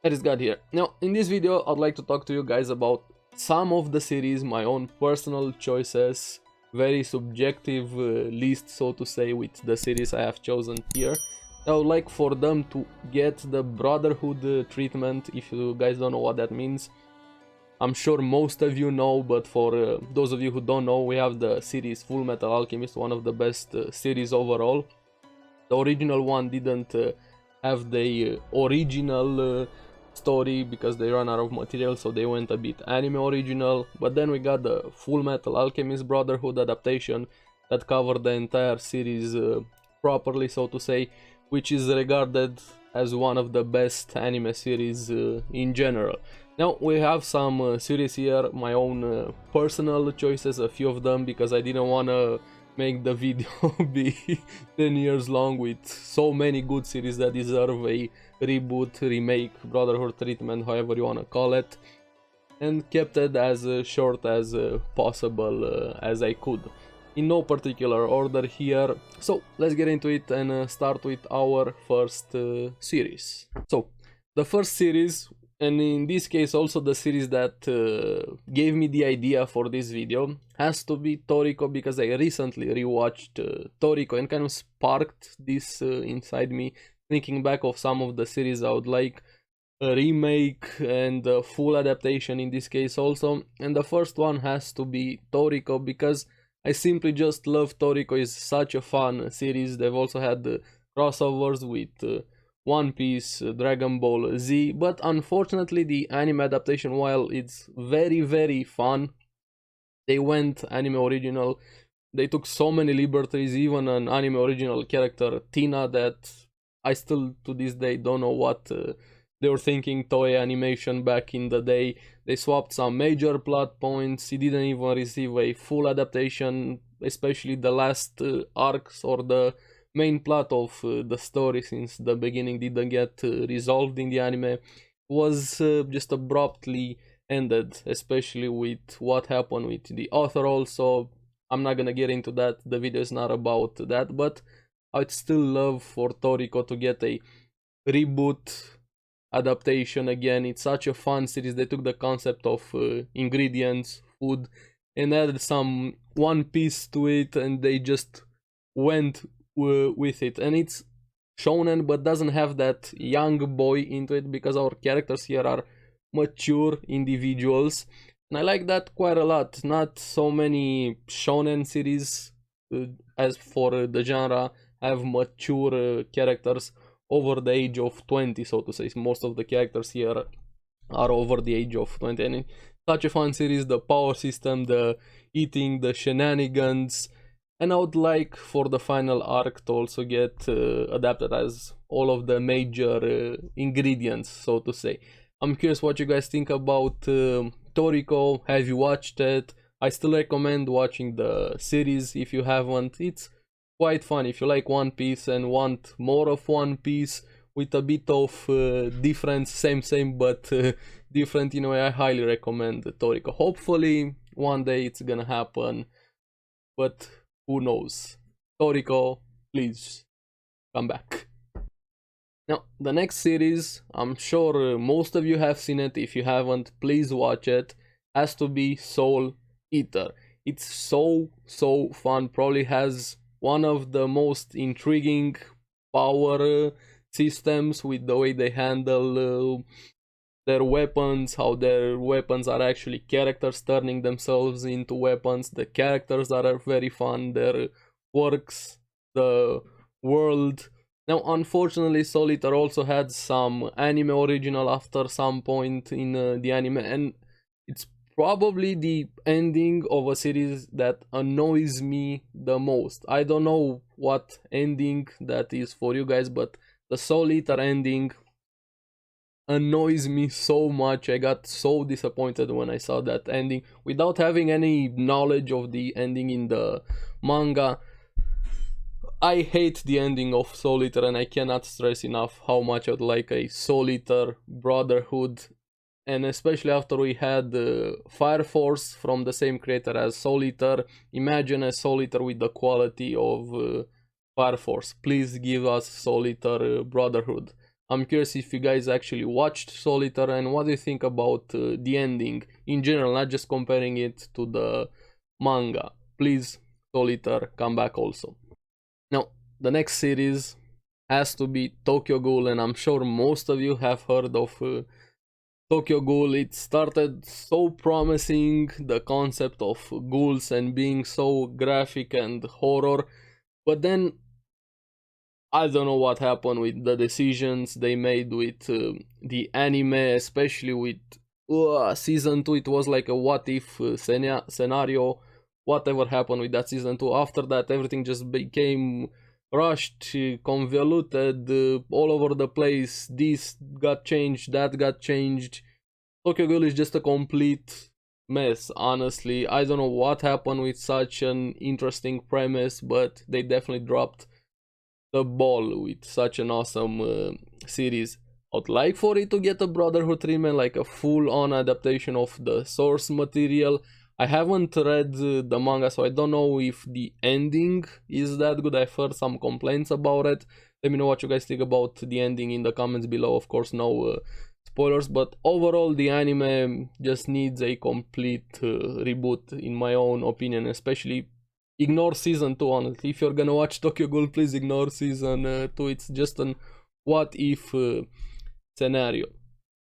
ARESxGOD here. Now, in this video, I'd like to talk to you guys about some of the series, my own personal choices, very subjective list, so to say, with the series I have chosen here. I would like for them to get the Brotherhood treatment. If you guys don't know what that means, I'm sure most of you know, but for those of you who don't know, we have the series Full Metal Alchemist, one of the best series overall. The original one didn't have the original story because they ran out of material, so they went a bit anime original. But then we got the Full Metal Alchemist Brotherhood adaptation that covered the entire series properly, so to say, which is regarded as one of the best anime series in general. Now we have some series here, my own personal choices, a few of them, because I didn't wanna make the video be 10 years long with so many good series that deserve a reboot, remake, Brotherhood treatment, however you wanna call it, and kept it as short as possible as I could. In no particular order here, so let's get into it and start with our first series. So, the first series, and in this case also the series that gave me the idea for this video, has to be Toriko, because I recently rewatched Toriko and kind of sparked this inside me, thinking back of some of the series I would like a remake and a full adaptation in this case also, and the first one has to be Toriko because I simply just love Toriko. It's such a fun series. They've also had crossovers with One Piece, Dragon Ball Z, but unfortunately the anime adaptation, while it's very fun, they went anime original. They took so many liberties, even an anime original character, Tina, that I still to this day don't know what they were thinking. Toei Animation back in the day, they swapped some major plot points. He didn't even receive a full adaptation, especially the last arcs or the main plot of the story since the beginning didn't get resolved in the anime, was just abruptly ended, especially with what happened with the author also. I'm not gonna get into that, the video is not about that, but I'd still love for Toriko to get a reboot adaptation again. It's such a fun series. They took the concept of ingredients, food, and added some One Piece to it, and they just went with it. And it's shonen, but doesn't have that young boy into it, because our characters here are mature individuals, and I like that quite a lot. Not so many shonen series, as for the genre, have mature characters over the age of 20, so to say. Most of the characters here are over the age of 20, and it's such a fun series. The power system, the eating, the shenanigans, and I would like for the final arc to also get adapted as all of the major ingredients, so to say. I'm curious what you guys think about Toriko. Have you watched it? I still recommend watching the series if you haven't. It's quite fun if you like One Piece and want more of One Piece with a bit of difference, same but different in a way. I highly recommend Toriko. Hopefully one day it's gonna happen, but who knows. Toriko, please come back. Now, the next series, I'm sure most of you have seen it. If you haven't, please watch it. Has to be Soul Eater. It's so fun. Probably has one of the most intriguing power systems with the way they handle their weapons, how their weapons are actually characters turning themselves into weapons. The characters are very fun, their quirks, the world. Now, unfortunately, Soul Eater also had some anime original after some point in the anime, and it's probably the ending of a series that annoys me the most. I don't know what ending that is for you guys, but the Soul Eater ending annoys me so much. I got so disappointed when I saw that ending without having any knowledge of the ending in the manga. I hate the ending of Soul Eater, and I cannot stress enough how much I would like a Soul Eater Brotherhood, and especially after we had Fire Force from the same creator as Soul Eater. Imagine a Soul Eater with the quality of Fire Force. Please give us Soul Eater Brotherhood. I'm curious if you guys actually watched Solitaire and what do you think about the ending in general, not just comparing it to the manga. Please, Solitaire, come back also. Now, the next series has to be Tokyo Ghoul, and I'm sure most of you have heard of Tokyo Ghoul. It started so promising, the concept of ghouls and being so graphic and horror, but then I don't know what happened with the decisions they made with the anime, especially with season 2. It was like a what if scenario. Whatever happened with that season 2. After that, everything just became rushed, convoluted, all over the place. This got changed, that got changed. Tokyo Ghoul is just a complete mess, honestly. I don't know what happened with such an interesting premise, but they definitely dropped the ball with such an awesome series. I'd like for it to get a Brotherhood treatment, like a full-on adaptation of the source material. I haven't read the manga, so I don't know if the ending is that good. I've heard some complaints about it. Let me know what you guys think about the ending in the comments below. Of course, no spoilers, but overall the anime just needs a complete reboot, in my own opinion. Especially ignore season 2, honestly. If you're gonna watch Tokyo Ghoul, please ignore season 2. It's just an what if scenario.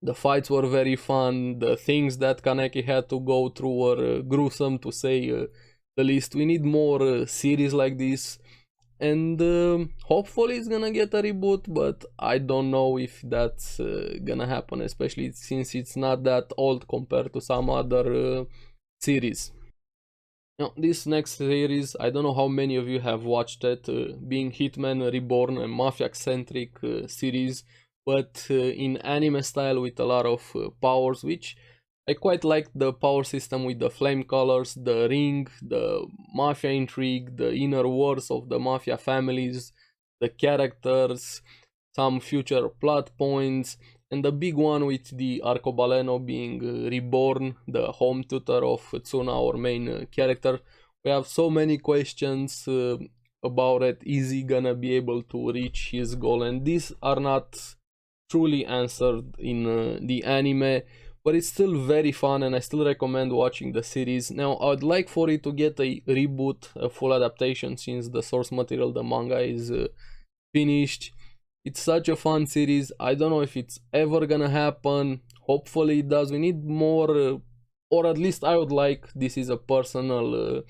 The fights were very fun. The things that Kaneki had to go through were gruesome, to say the least. We need more series like this, and hopefully it's gonna get a reboot, but I don't know if that's gonna happen, especially since it's not that old compared to some other series. Now, this next series, I don't know how many of you have watched it, being Hitman, Reborn, a mafia-centric series, but in anime style with a lot of powers, which I quite like the power system with the flame colors, the ring, the mafia intrigue, the inner wars of the mafia families, the characters, some future plot points, and the big one with the Arcobaleno being Reborn, the home tutor of Tsuna, our main character. We have so many questions about it. Is he gonna be able to reach his goal? And these are not truly answered in the anime, but it's still very fun and I still recommend watching the series. Now, I would like for it to get a reboot, a full adaptation, since the source material, the manga, is finished. It's such a fun series. I don't know if it's ever gonna happen. Hopefully it does. We need more, or at least I would like, this is a personal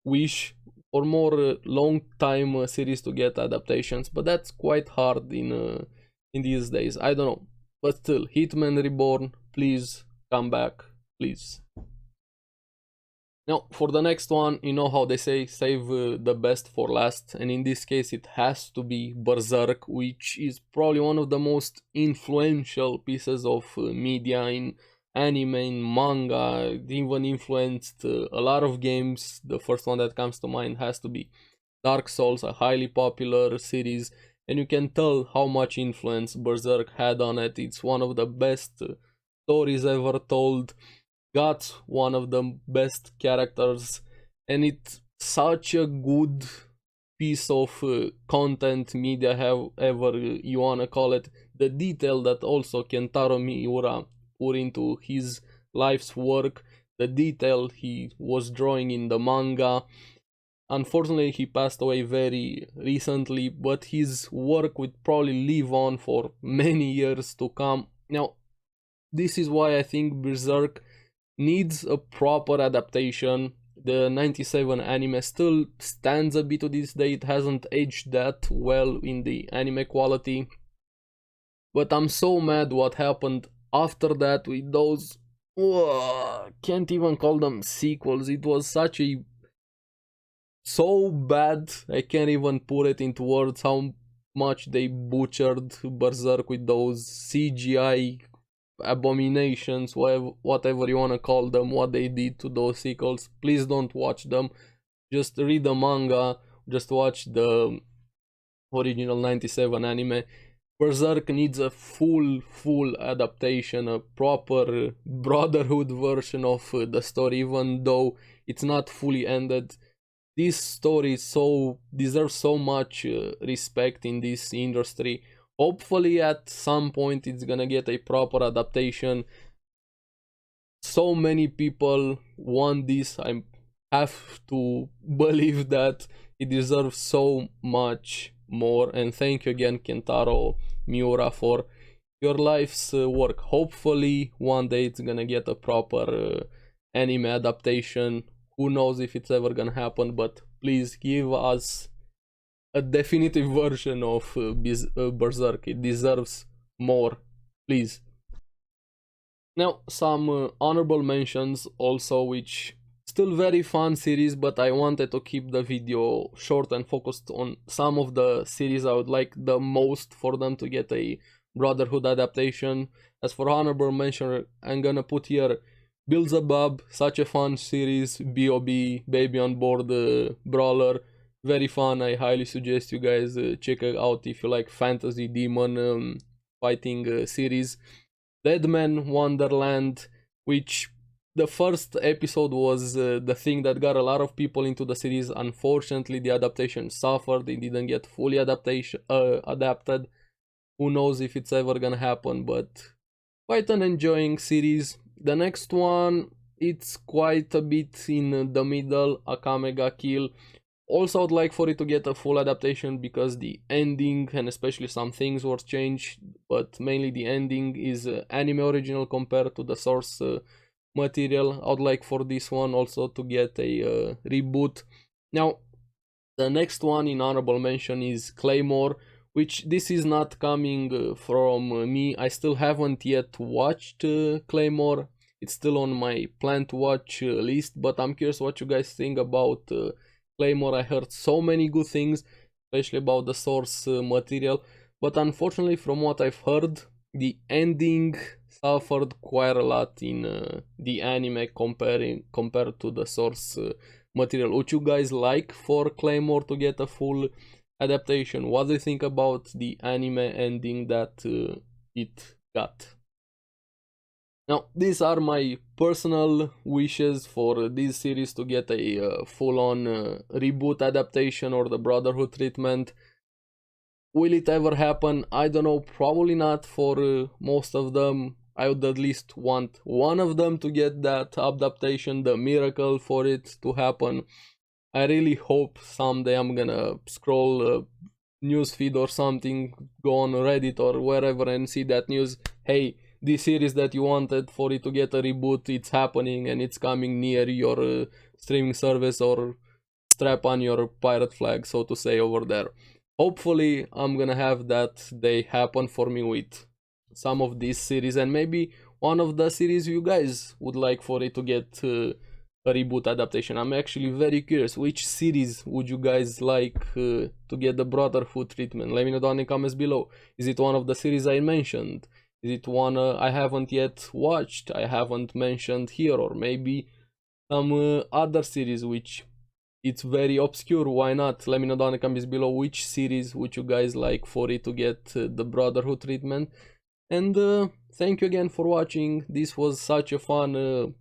wish, for more long time series to get adaptations, but that's quite hard in these days. I don't know, but still, Hitman Reborn, please come back, please. Now, for the next one, you know how they say, save the best for last, and in this case it has to be Berserk, which is probably one of the most influential pieces of media in anime, in manga. It even influenced a lot of games. The first one that comes to mind has to be Dark Souls, a highly popular series, and you can tell how much influence Berserk had on it. It's one of the best stories ever told, got one of the best characters, and it's such a good piece of content, media, however you wanna call it. The detail that also Kentaro Miura put into his life's work, the detail he was drawing in the manga. Unfortunately, he passed away very recently, but his work would probably live on for many years to come. Now, this is why I think Berserk needs a proper adaptation. The 97 anime still stands a bit to this day. It hasn't aged that well in the anime quality. But I'm so mad what happened after that with those... can't even call them sequels. It was such a... so bad, I can't even put it into words how much they butchered Berserk with those CGI abominations, whatever you wanna call them, what they did to those sequels. Please don't watch them, just read the manga, just watch the original 97 anime. Berserk needs a full adaptation, a proper Brotherhood version of the story, even though it's not fully ended. This story deserves so much respect in this industry. Hopefully at some point it's gonna get a proper adaptation. So many people want this. I have to believe that it deserves so much more. And thank you again, Kentaro Miura, for your life's work. Hopefully one day it's gonna get a proper anime adaptation. Who knows if it's ever gonna happen, but please give us a definitive version of Berserk. It deserves more, please. Now, some honorable mentions also, which still very fun series, but I wanted to keep the video short and focused on some of the series I would like the most for them to get a Brotherhood adaptation. As for honorable mention, I'm gonna put here Beelzebub, such a fun series, B.O.B, Baby on Board Brawler, very fun. I highly suggest you guys check it out if you like fantasy demon fighting series. Deadman Wonderland, which the first episode was the thing that got a lot of people into the series. Unfortunately, the adaptation suffered. It didn't get fully adapted. Who knows if it's ever gonna happen, but quite an enjoying series. The next one, it's quite a bit in the middle, Akame ga Kill. Also, I'd like for it to get a full adaptation because the ending and especially some things were changed, but mainly the ending is anime original compared to the source material. I'd like for this one also to get a reboot. Now, the next one in honorable mention is Claymore, which this is not coming from me. I still haven't yet watched Claymore. It's still on my plan to watch list, but I'm curious what you guys think about Claymore. I heard so many good things, especially about the source material, but unfortunately from what I've heard, the ending suffered quite a lot in the anime compared to the source material. Would you guys like for Claymore to get a full adaptation? What do you think about the anime ending that it got? Now, these are my personal wishes for this series to get a full-on reboot adaptation or the Brotherhood treatment. Will it ever happen? I don't know, probably not for most of them. I would at least want one of them to get that adaptation, the miracle for it to happen. I really hope someday I'm gonna scroll newsfeed or something, go on Reddit or wherever and see that news. Hey, this series that you wanted for it to get a reboot, it's happening and it's coming near your streaming service, or strap on your pirate flag, so to say, over there. Hopefully I'm gonna have that day happen for me with some of these series, and maybe one of the series you guys would like for it to get a reboot adaptation. I'm actually very curious, which series would you guys like to get the Brotherhood treatment? Let me know down in the comments below. Is it one of the series I mentioned? Is it one I haven't yet watched, I haven't mentioned here, or maybe some other series which it's very obscure? Why not? Let me know down in the comments below which series would you guys like for it to get the Brotherhood treatment. And thank you again for watching. This was such a fun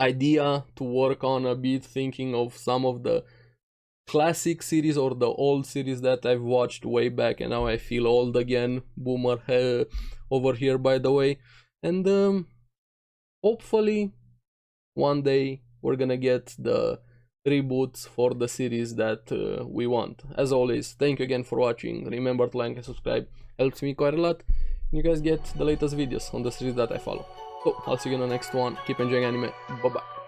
idea to work on a bit, thinking of some of the classic series or the old series that I've watched way back, and now I feel old again. Boomer over here, by the way. And hopefully one day we're gonna get the reboots for the series that we want. As always, thank you again for watching. Remember to like and subscribe, helps me quite a lot. You guys get the latest videos on the series that I follow. So I'll see you in the next one. Keep enjoying anime. Bye bye.